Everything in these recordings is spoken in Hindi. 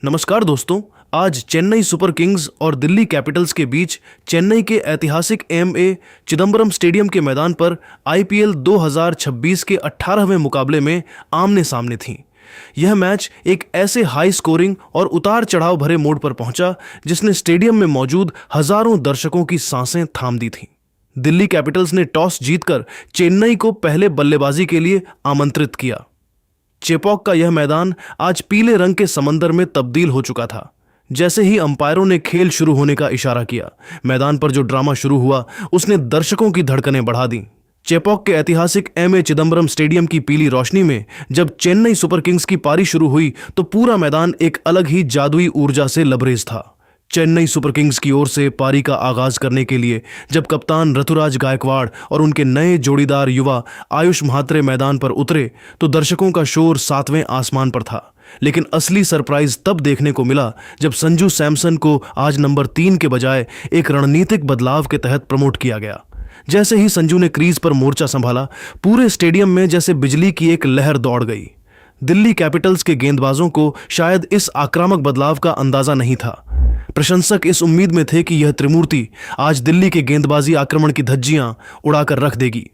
नमस्कार दोस्तों। आज चेन्नई सुपर किंग्स और दिल्ली कैपिटल्स के बीच चेन्नई के ऐतिहासिक एम.ए. चिदंबरम स्टेडियम के मैदान पर आईपीएल 2026 के 18वें मुकाबले में आमने सामने थीं। यह मैच एक ऐसे हाई स्कोरिंग और उतार चढ़ाव भरे मोड पर पहुंचा जिसने स्टेडियम में मौजूद हजारों दर्शकों की सांसें थाम दी थीं। दिल्ली कैपिटल्स ने टॉस जीतकर चेन्नई को पहले बल्लेबाजी के लिए आमंत्रित किया। चेपॉक का यह मैदान आज पीले रंग के समंदर में तब्दील हो चुका था। जैसे ही अंपायरों ने खेल शुरू होने का इशारा किया, मैदान पर जो ड्रामा शुरू हुआ उसने दर्शकों की धड़कनें बढ़ा दी। चेपॉक के ऐतिहासिक एम.ए. चिदंबरम स्टेडियम की पीली रोशनी में जब चेन्नई सुपर किंग्स की पारी शुरू हुई तो पूरा मैदान एक अलग ही जादुई ऊर्जा से लबरेज था। चेन्नई सुपर किंग्स की ओर से पारी का आगाज करने के लिए जब कप्तान ऋतुराज गायकवाड़ और उनके नए जोड़ीदार युवा आयुष म्हात्रे मैदान पर उतरे तो दर्शकों का शोर 7वें आसमान पर था। लेकिन असली सरप्राइज तब देखने को मिला जब संजू सैमसन को आज नंबर 3 के बजाय एक रणनीतिक बदलाव के तहत प्रमोट किया गया। जैसे ही संजू ने क्रीज पर मोर्चा संभाला, पूरे स्टेडियम में जैसे बिजली की एक लहर दौड़ गई। दिल्ली कैपिटल्स के गेंदबाजों को शायद इस आक्रामक बदलाव का अंदाजा नहीं था। प्रशंसक इस उम्मीद में थे कि यह त्रिमूर्ति आज दिल्ली के गेंदबाजी आक्रमण की धज्जियां उड़ाकर रख देगी।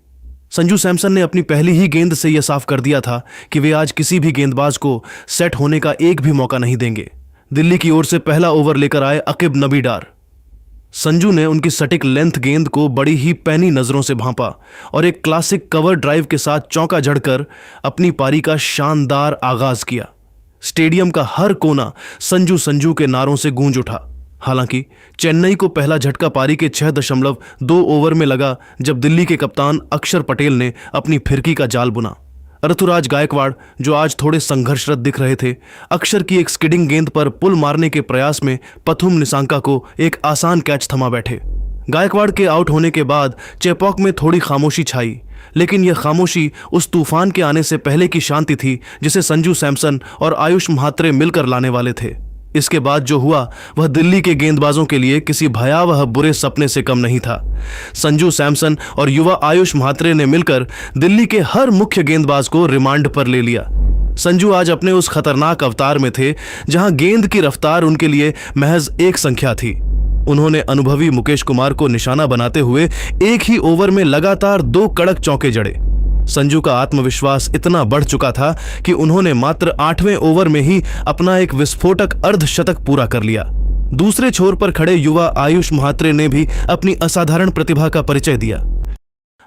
संजू सैमसन ने अपनी पहली ही गेंद से यह साफ कर दिया था कि वे आज किसी भी गेंदबाज को सेट होने का एक भी मौका नहीं देंगे। दिल्ली की ओर से पहला ओवर लेकर आए अकिब नबीडार। संजू ने उनकी सटीक लेंथ गेंद को बड़ी ही पैनी नजरों से भांपा और एक क्लासिक कवर ड्राइव के साथ चौका जड़कर अपनी पारी का शानदार आगाज किया। स्टेडियम का हर कोना संजू संजू के नारों से गूंज उठा। हालांकि चेन्नई को पहला झटका पारी के 6.2 ओवर में लगा जब दिल्ली के कप्तान अक्षर पटेल ने अपनी फिरकी का जाल बुना। ऋतुराज गायकवाड़, जो आज थोड़े संघर्षरत दिख रहे थे, अक्षर की एक स्किडिंग गेंद पर पुल मारने के प्रयास में पथुम निसांका को एक आसान कैच थमा बैठे। गायकवाड़ के आउट होने के बाद चेपॉक में थोड़ी खामोशी छाई, लेकिन यह खामोशी उस तूफान के आने से पहले की शांति थी जिसे संजू सैमसन और आयुष म्हात्रे मिलकर लाने वाले थे। इसके बाद जो हुआ वह दिल्ली के गेंदबाजों के लिए किसी भयावह बुरे सपने से कम नहीं था। संजू सैमसन और युवा आयुष म्हात्रे ने मिलकर दिल्ली के हर मुख्य गेंदबाज को रिमांड पर ले लिया। संजू आज अपने उस खतरनाक अवतार में थे जहां गेंद की रफ्तार उनके लिए महज एक संख्या थी। उन्होंने अनुभवी मुकेश कुमार को निशाना बनाते हुए एक ही ओवर में लगातार 2 कड़क चौके जड़े। संजू का आत्मविश्वास इतना बढ़ चुका था कि उन्होंने मात्र 8वें ओवर में ही अपना एक विस्फोटक अर्धशतक पूरा कर लिया। दूसरे छोर पर खड़े युवा आयुष म्हात्रे ने भी अपनी असाधारण प्रतिभा का परिचय दिया।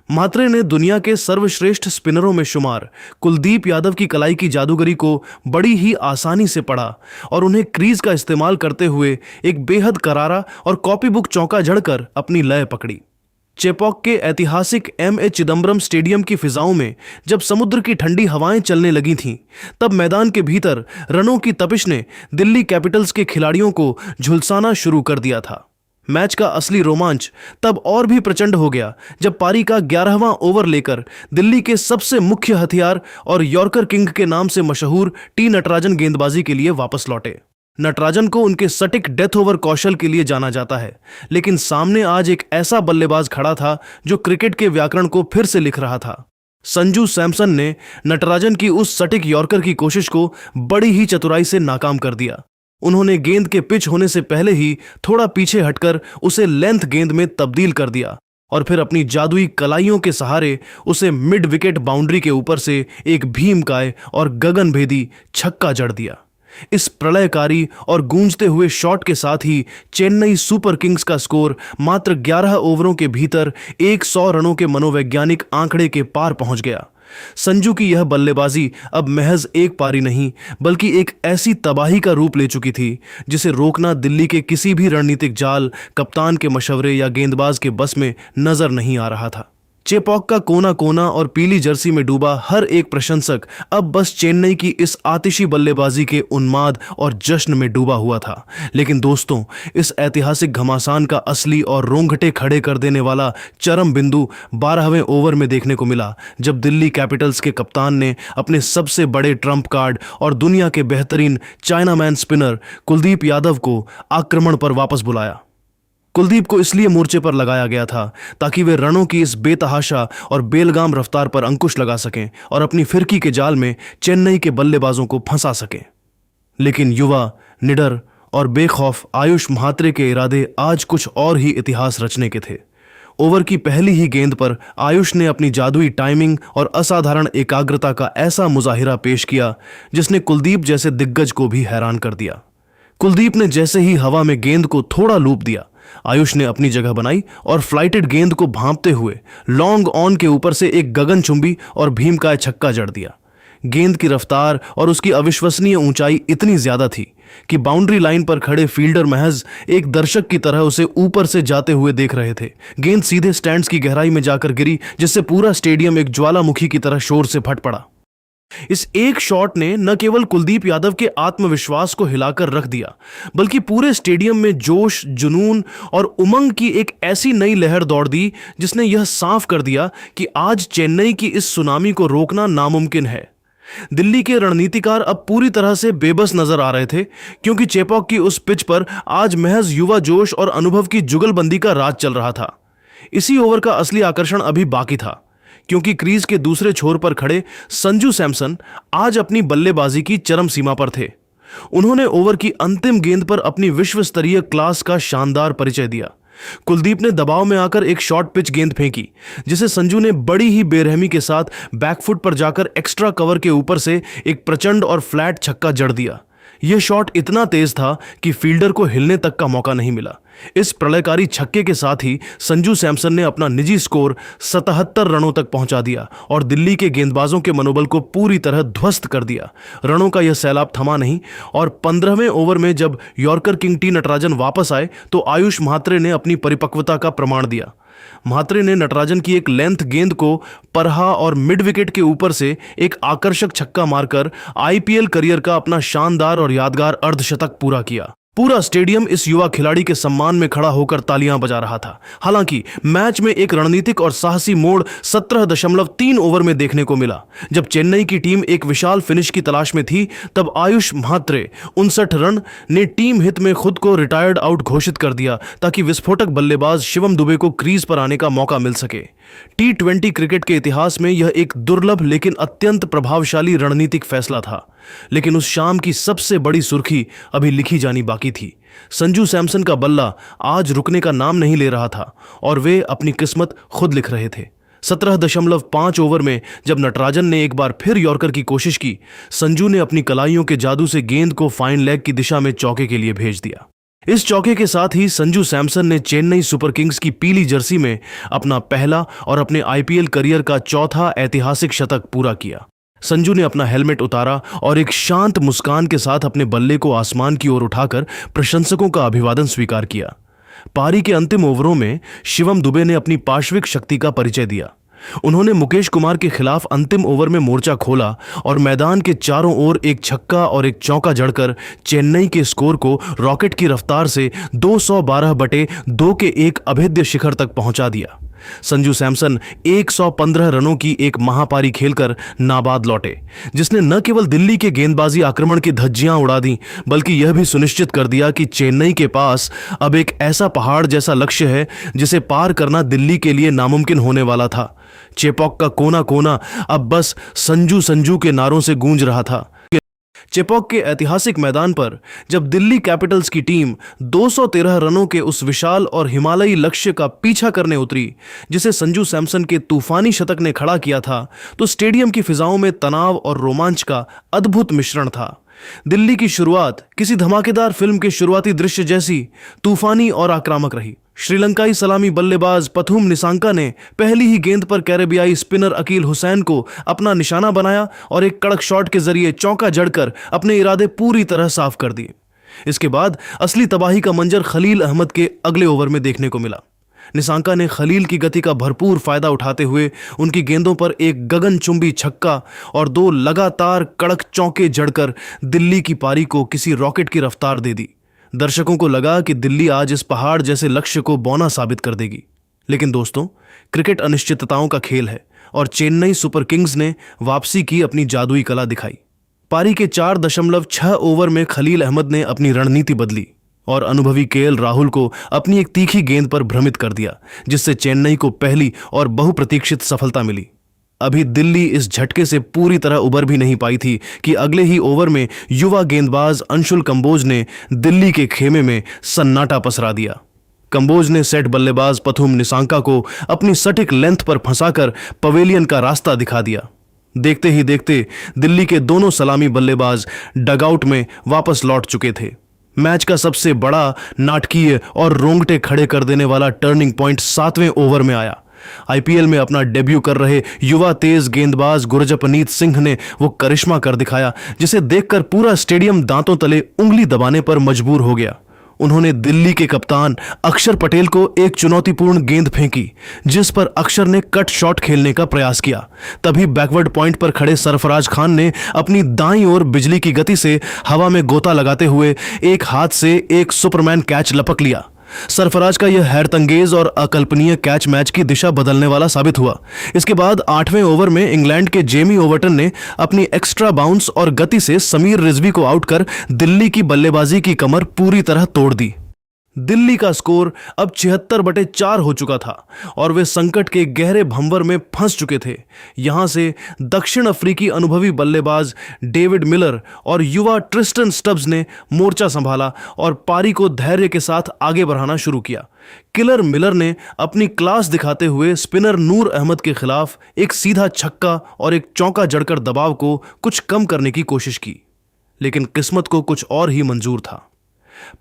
म्हात्रे ने दुनिया के सर्वश्रेष्ठ स्पिनरों में शुमार कुलदीप यादव की कलाई की जादूगरी को बड़ी ही आसानी से पढ़ा और उन्हें क्रीज का इस्तेमाल करते हुए एक बेहद करारा और कॉपी बुक चौका जड़कर अपनी लय पकड़ी। चेपॉक के ऐतिहासिक एम.ए. चिदंबरम स्टेडियम की फिजाओं में जब समुद्र की ठंडी हवाएं चलने लगी थीं, तब मैदान के भीतर रनों की तपिश ने दिल्ली कैपिटल्स के खिलाड़ियों को झुलसाना शुरू कर दिया था। मैच का असली रोमांच तब और भी प्रचंड हो गया जब पारी का 11वां ओवर लेकर दिल्ली के सबसे मुख्य हथियार और यॉर्कर किंग के नाम से मशहूर टी नटराजन गेंदबाजी के लिए वापस लौटे। नटराजन को उनके सटीक डेथ ओवर कौशल के लिए जाना जाता है, लेकिन सामने आज एक ऐसा बल्लेबाज खड़ा था जो क्रिकेट के व्याकरण को फिर से लिख रहा था। संजू सैमसन ने नटराजन की उस सटीक यॉर्कर की कोशिश को बड़ी ही चतुराई से नाकाम कर दिया। उन्होंने गेंद के पिच होने से पहले ही थोड़ा पीछे हटकर उसे लेंथ गेंद में तब्दील कर दिया और फिर अपनी जादुई कलाइयों के सहारे उसे मिड विकेट बाउंड्री के ऊपर से एक भीमकाय और गगनभेदी छक्का जड़ दिया। इस प्रलयकारी और गूंजते हुए शॉट के साथ ही चेन्नई सुपर किंग्स का स्कोर मात्र 11 ओवरों के भीतर 100 रनों के मनोवैज्ञानिक आंकड़े के पार पहुंच गया। संजू की यह बल्लेबाजी अब महज एक पारी नहीं बल्कि एक ऐसी तबाही का रूप ले चुकी थी जिसे रोकना दिल्ली के किसी भी रणनीतिक जाल, कप्तान के मशवरे या गेंदबाज के बस में नजर नहीं आ रहा था। चेपॉक का कोना कोना और पीली जर्सी में डूबा हर एक प्रशंसक अब बस चेन्नई की इस आतिशी बल्लेबाजी के उन्माद और जश्न में डूबा हुआ था। लेकिन दोस्तों, इस ऐतिहासिक घमासान का असली और रोंगटे खड़े कर देने वाला चरम बिंदु 12वें ओवर में देखने को मिला जब दिल्ली कैपिटल्स के कप्तान ने अपने सबसे बड़े ट्रम्प कार्ड और दुनिया के बेहतरीन चाइनामैन स्पिनर कुलदीप यादव को आक्रमण पर वापस बुलाया। कुलदीप को इसलिए मोर्चे पर लगाया गया था ताकि वे रनों की इस बेतहाशा और बेलगाम रफ्तार पर अंकुश लगा सकें और अपनी फिरकी के जाल में चेन्नई के बल्लेबाजों को फंसा सकें। लेकिन युवा निडर और बेखौफ आयुष म्हात्रे के इरादे आज कुछ और ही इतिहास रचने के थे। ओवर की पहली ही गेंद पर आयुष ने अपनी जादुई टाइमिंग और असाधारण एकाग्रता का ऐसा मुजाहिरा पेश किया जिसने कुलदीप जैसे दिग्गज को भी हैरान कर दिया। कुलदीप ने जैसे ही हवा में गेंद को थोड़ा लूप दिया, आयुष ने अपनी जगह बनाई और फ्लाइटेड गेंद को भांपते हुए लॉन्ग ऑन के ऊपर से एक गगनचुंबी और भीमकाय छक्का जड़ दिया। गेंद की रफ्तार और उसकी अविश्वसनीय ऊंचाई इतनी ज्यादा थी कि बाउंड्री लाइन पर खड़े फील्डर महज एक दर्शक की तरह उसे ऊपर से जाते हुए देख रहे थे। गेंद सीधे स्टैंड्स की गहराई में जाकर गिरी, जिससे पूरा स्टेडियम एक ज्वालामुखी की तरह शोर से फट पड़ा। इस एक शॉट ने न केवल कुलदीप यादव के आत्मविश्वास को हिलाकर रख दिया, बल्कि पूरे स्टेडियम में जोश, जुनून और उमंग की एक ऐसी नई लहर दौड़ दी जिसने यह साफ कर दिया कि आज चेन्नई की इस सुनामी को रोकना नामुमकिन है। दिल्ली के रणनीतिकार अब पूरी तरह से बेबस नजर आ रहे थे, क्योंकि चेपॉक की उस पिच पर आज महज युवा जोश और अनुभव की जुगलबंदी का राज चल रहा था। इसी ओवर का असली आकर्षण अभी बाकी था, क्योंकि क्रीज के दूसरे छोर पर खड़े संजू सैमसन आज अपनी बल्लेबाजी की चरम सीमा पर थे। उन्होंने ओवर की अंतिम गेंद पर अपनी विश्व स्तरीय क्लास का शानदार परिचय दिया। कुलदीप ने दबाव में आकर एक शॉर्ट पिच गेंद फेंकी, जिसे संजू ने बड़ी ही बेरहमी के साथ बैकफुट पर जाकर एक्स्ट्रा कवर के ऊपर से एक प्रचंड और फ्लैट छक्का जड़ दिया। यह शॉट इतना तेज था कि फील्डर को हिलने तक का मौका नहीं मिला। इस प्रलयकारी छक्के के साथ ही संजू सैमसन ने अपना निजी स्कोर 77 रनों तक पहुंचा दिया और दिल्ली के गेंदबाजों के मनोबल को पूरी तरह ध्वस्त कर दिया। रनों का यह सैलाब थमा नहीं और 15वें ओवर में जब यॉर्कर किंग टी नटराजन वापस आए तो आयुष म्हात्रे ने अपनी परिपक्वता का प्रमाण दिया। म्हात्रे ने नटराजन की एक लेंथ गेंद को परहा और मिड विकेट के ऊपर से एक आकर्षक छक्का मारकर आईपीएल करियर का अपना शानदार और यादगार अर्धशतक पूरा किया। पूरा स्टेडियम इस युवा खिलाड़ी के सम्मान में खड़ा होकर तालियां बजा रहा था। हालांकि मैच में एक रणनीतिक और साहसी मोड़ 17.3 ओवर में देखने को मिला। जब चेन्नई की टीम एक विशाल फिनिश की तलाश में थी, तब आयुष म्हात्रे 59 रन ने टीम हित में खुद को रिटायर्ड आउट घोषित कर दिया, ताकि विस्फोटक बल्लेबाज शिवम दुबे को क्रीज पर आने का मौका मिल सके। T20 क्रिकेट के इतिहास में यह एक दुर्लभ लेकिन अत्यंत प्रभावशाली रणनीतिक फैसला था। लेकिन उस शाम की सबसे बड़ी सुर्खी अभी लिखी जानी बाकी थी। संजू सैमसन का बल्ला आज रुकने का नाम नहीं ले रहा था और वे अपनी किस्मत खुद लिख रहे थे। 17.5 ओवर में जब नटराजन ने एक बार फिर यॉर्कर की कोशिश की, संजू ने अपनी कलाइयों के जादू से गेंद को फाइन लेग की दिशा में चौके के लिए भेज दिया। इस चौके के साथ ही संजू सैमसन ने चेन्नई सुपर किंग्स की पीली जर्सी में अपना पहला और अपने आईपीएल करियर का चौथा ऐतिहासिक शतक पूरा किया। संजू ने अपना हेलमेट उतारा और एक शांत मुस्कान के साथ अपने बल्ले को आसमान की ओर उठाकर प्रशंसकों का अभिवादन स्वीकार किया। पारी के अंतिम ओवरों में शिवम दुबे ने अपनी पार्श्विक शक्ति का परिचय दिया। उन्होंने मुकेश कुमार के खिलाफ अंतिम ओवर में मोर्चा खोला और मैदान के चारों ओर एक छक्का और एक चौका जड़कर चेन्नई के स्कोर को रॉकेट की रफ्तार से 212/2 के एक अभेद्य शिखर तक पहुंचा दिया। संजू सैमसन 115 रनों की एक महापारी खेलकर नाबाद लौटे, जिसने न केवल दिल्ली के गेंदबाजी आक्रमण की धज्जियां उड़ा दी, बल्कि यह भी सुनिश्चित कर दिया कि चेन्नई के पास अब एक ऐसा पहाड़ जैसा लक्ष्य है जिसे पार करना दिल्ली के लिए नामुमकिन होने वाला था। चेपॉक का कोना कोना अब बस संजू संजू के नारों से गूंज रहा था। चेपॉक के ऐतिहासिक मैदान पर जब दिल्ली कैपिटल्स की टीम 213 रनों के उस विशाल और हिमालयी लक्ष्य का पीछा करने उतरी जिसे संजू सैमसन के तूफानी शतक ने खड़ा किया था, तो स्टेडियम की फिजाओं में तनाव और रोमांच का अद्भुत मिश्रण था। दिल्ली की शुरुआत किसी धमाकेदार फिल्म के शुरुआती दृश्य जैसी तूफानी और आक्रामक रही। श्रीलंकाई सलामी बल्लेबाज पथुम निसांका ने पहली ही गेंद पर कैरेबियाई स्पिनर अकील हुसैन को अपना निशाना बनाया और एक कड़क शॉट के जरिए चौका जड़कर अपने इरादे पूरी तरह साफ कर दिए। इसके बाद असली तबाही का मंजर खलील अहमद के अगले ओवर में देखने को मिला। निसांका ने खलील की गति का भरपूर फायदा उठाते हुए उनकी गेंदों पर एक गगनचुंबी छक्का और 2 लगातार कड़क चौके जड़कर दिल्ली की पारी को किसी रॉकेट की रफ्तार दे दी। दर्शकों को लगा कि दिल्ली आज इस पहाड़ जैसे लक्ष्य को बौना साबित कर देगी। लेकिन दोस्तों, क्रिकेट अनिश्चितताओं का खेल है और चेन्नई सुपर किंग्स ने वापसी की अपनी जादुई कला दिखाई। पारी के 4.6 ओवर में खलील अहमद ने अपनी रणनीति बदली और अनुभवी केएल राहुल को अपनी एक तीखी गेंद पर भ्रमित कर दिया, जिससे चेन्नई को पहली और बहुप्रतीक्षित सफलता मिली। अभी दिल्ली इस झटके से पूरी तरह उबर भी नहीं पाई थी कि अगले ही ओवर में युवा गेंदबाज अंशुल कंबोज ने दिल्ली के खेमे में सन्नाटा पसरा दिया। कंबोज ने सेट बल्लेबाज पथुम निसांका को अपनी सटीक लेंथ पर फंसाकर पवेलियन का रास्ता दिखा दिया। देखते ही देखते दिल्ली के दोनों सलामी बल्लेबाज डगआउट में वापस लौट चुके थे। मैच का सबसे बड़ा, नाटकीय और रोंगटे खड़े कर देने वाला टर्निंग पॉइंट 7वें ओवर में आया। आईपीएल में अपना डेब्यू कर रहे युवा तेज गेंदबाज गुरजपनीत सिंह ने वो करिश्मा कर दिखाया जिसे देखकर पूरा स्टेडियम दांतों तले उंगली दबाने पर मजबूर हो गया। उन्होंने दिल्ली के कप्तान अक्षर पटेल को एक चुनौतीपूर्ण गेंद फेंकी जिस पर अक्षर ने कट शॉट खेलने का प्रयास किया। तभी बैकवर्ड पॉइंट पर खड़े सरफराज खान ने अपनी दाईं ओर बिजली की गति से हवा में गोता लगाते हुए एक हाथ से एक सुपरमैन कैच लपक लिया। सरफराज का यह हैरतंगेज और अकल्पनीय कैच मैच की दिशा बदलने वाला साबित हुआ। इसके बाद 8वें ओवर में इंग्लैंड के जेमी ओवर्टन ने अपनी एक्स्ट्रा बाउंस और गति से समीर रिजवी को आउट कर दिल्ली की बल्लेबाजी की कमर पूरी तरह तोड़ दी। दिल्ली का स्कोर अब 76/4 हो चुका था और वे संकट के गहरे भंवर में फंस चुके थे। यहां से दक्षिण अफ्रीकी अनुभवी बल्लेबाज डेविड मिलर और युवा ट्रिस्टन स्टब्स ने मोर्चा संभाला और पारी को धैर्य के साथ आगे बढ़ाना शुरू किया। किलर मिलर ने अपनी क्लास दिखाते हुए स्पिनर नूर अहमद के खिलाफ एक सीधा छक्का और एक चौका जड़कर दबाव को कुछ कम करने की कोशिश की, लेकिन किस्मत को कुछ और ही मंजूर था।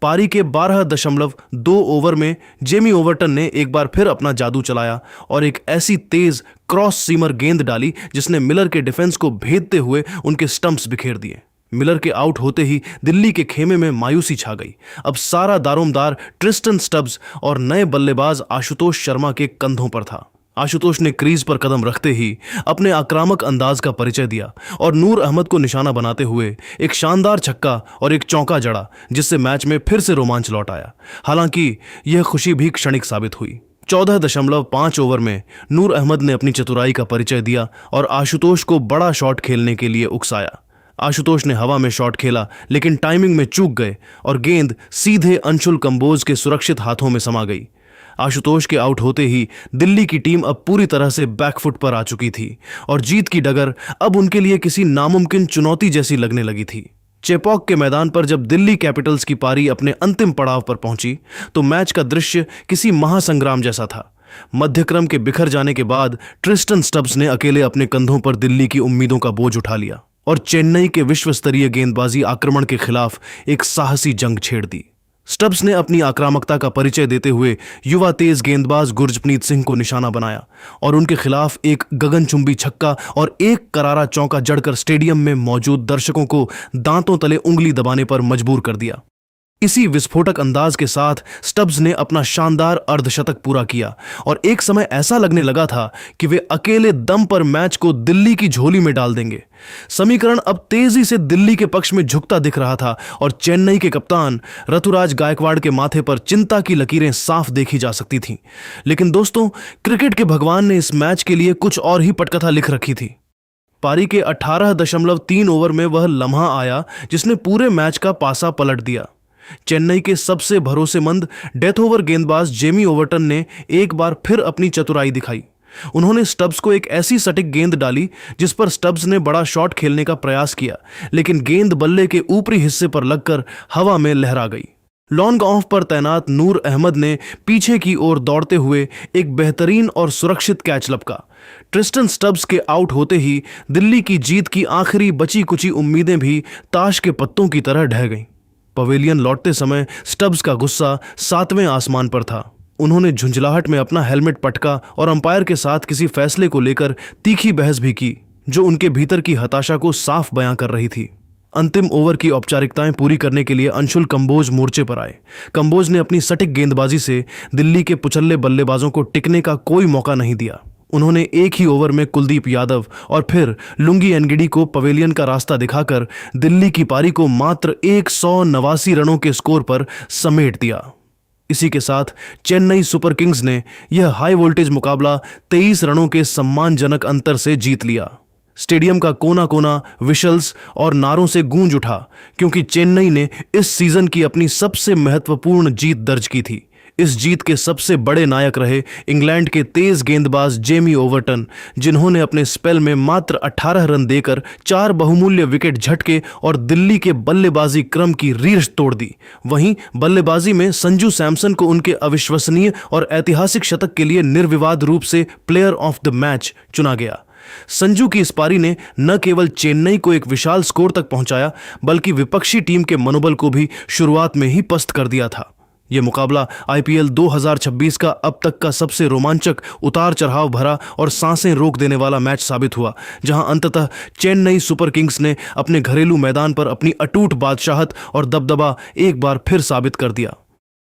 पारी के 12.2 ओवर में जेमी ओवर्टन ने एक बार फिर अपना जादू चलाया और एक ऐसी तेज क्रॉस सीमर गेंद डाली जिसने मिलर के डिफेंस को भेदते हुए उनके स्टंप्स बिखेर दिए। मिलर के आउट होते ही दिल्ली के खेमे में मायूसी छा गई। अब सारा दारोमदार ट्रिस्टन स्टब्स और नए बल्लेबाज आशुतोष शर्मा के कंधों पर था। आशुतोष ने क्रीज पर कदम रखते ही अपने आक्रामक अंदाज का परिचय दिया और नूर अहमद को निशाना बनाते हुए एक शानदार छक्का और एक चौका जड़ा जिससे मैच में फिर से रोमांच लौट आया। हालांकि यह खुशी भी क्षणिक साबित हुई। 14.5 ओवर में नूर अहमद ने अपनी चतुराई का परिचय दिया और आशुतोष को बड़ा शॉट खेलने के लिए उकसाया। आशुतोष ने हवा में शॉट खेला लेकिन टाइमिंग में चूक गए और गेंद सीधे अंशुल कंबोज के सुरक्षित हाथों में समा गई। आशुतोष के आउट होते ही दिल्ली की टीम अब पूरी तरह से बैकफुट पर आ चुकी थी और जीत की डगर अब उनके लिए किसी नामुमकिन चुनौती जैसी लगने लगी थी। चेपॉक के मैदान पर जब दिल्ली कैपिटल्स की पारी अपने अंतिम पड़ाव पर पहुंची तो मैच का दृश्य किसी महासंग्राम जैसा था। मध्यक्रम के बिखर जाने के बाद ट्रिस्टन स्टब्स ने अकेले अपने कंधों पर दिल्ली की उम्मीदों का बोझ उठा लिया और चेन्नई के विश्व स्तरीय गेंदबाजी आक्रमण के खिलाफ एक साहसी जंग छेड़ दी। स्टब्स ने अपनी आक्रामकता का परिचय देते हुए युवा तेज गेंदबाज गुरजपनीत सिंह को निशाना बनाया और उनके खिलाफ एक गगनचुंबी छक्का और एक करारा चौका जड़कर स्टेडियम में मौजूद दर्शकों को दांतों तले उंगली दबाने पर मजबूर कर दिया। इसी विस्फोटक अंदाज के साथ स्टब्स ने अपना शानदार अर्धशतक पूरा किया और एक समय ऐसा लगने लगा था कि वे अकेले दम पर मैच को दिल्ली की झोली में डाल देंगे। समीकरण अब तेजी से दिल्ली के पक्ष में झुकता दिख रहा था और चेन्नई के कप्तान ऋतुराज गायकवाड़ के माथे पर चिंता की लकीरें साफ देखी जा सकती थीं। लेकिन दोस्तों, क्रिकेट के भगवान ने इस मैच के लिए कुछ और ही पटकथा लिख रखी थी। पारी के 18.3 ओवर में वह लम्हा आया जिसने पूरे मैच का पासा पलट दिया। चेन्नई के सबसे भरोसेमंद डेथ ओवर गेंदबाज जेमी ओवर्टन ने एक बार फिर अपनी चतुराई दिखाई। उन्होंने स्टब्स को एक ऐसी सटीक गेंद डाली जिस पर स्टब्स ने बड़ा शॉट खेलने का प्रयास किया, लेकिन गेंद बल्ले के ऊपरी हिस्से पर लगकर हवा में लहरा गई। लॉन्ग ऑफ पर तैनात नूर अहमद ने पीछे की ओर दौड़ते हुए एक बेहतरीन और सुरक्षित कैच लपका। ट्रिस्टन स्टब्स के आउट होते ही दिल्ली की जीत की आखिरी बची कुची उम्मीदें भी ताश के पत्तों की तरह ढह गईं। पवेलियन लौटते समय स्टब्स का गुस्सा 7वें आसमान पर था। उन्होंने झुंझलाहट में अपना हेलमेट पटका और अंपायर के साथ किसी फैसले को लेकर तीखी बहस भी की जो उनके भीतर की हताशा को साफ बयां कर रही थी। अंतिम ओवर की औपचारिकताएं पूरी करने के लिए अंशुल कंबोज मोर्चे पर आए। कंबोज ने अपनी सटीक गेंदबाजी से दिल्ली के पुचल्ले बल्लेबाजों को टिकने का कोई मौका नहीं दिया। उन्होंने एक ही ओवर में कुलदीप यादव और फिर लुंगी एनगिडी को पवेलियन का रास्ता दिखाकर दिल्ली की पारी को मात्र 189 रनों के स्कोर पर समेट दिया। इसी के साथ चेन्नई सुपर किंग्स ने यह हाई वोल्टेज मुकाबला 23 रनों के सम्मानजनक अंतर से जीत लिया। स्टेडियम का कोना कोना विशल्स और नारों से गूंज उठा क्योंकि चेन्नई ने इस सीजन की अपनी सबसे महत्वपूर्ण जीत दर्ज की थी। इस जीत के सबसे बड़े नायक रहे इंग्लैंड के तेज गेंदबाज जेमी ओवरटन, जिन्होंने अपने स्पेल में मात्र 18 रन देकर 4 बहुमूल्य विकेट झटके और दिल्ली के बल्लेबाजी क्रम की रीढ़ तोड़ दी। वहीं बल्लेबाजी में संजू सैमसन को उनके अविश्वसनीय और ऐतिहासिक शतक के लिए निर्विवाद रूप से प्लेयर ऑफ द मैच चुना गया। संजू की इस पारी ने न केवल चेन्नई को एक विशाल स्कोर तक पहुंचाया, बल्कि विपक्षी टीम के मनोबल को भी शुरुआत में ही पस्त कर दिया था। यह मुकाबला आईपीएल 2026 का अब तक का सबसे रोमांचक, उतार चढ़ाव भरा और सांसें रोक देने वाला मैच साबित हुआ, जहां अंततः चेन्नई सुपर किंग्स ने अपने घरेलू मैदान पर अपनी अटूट बादशाहत और दबदबा एक बार फिर साबित कर दिया।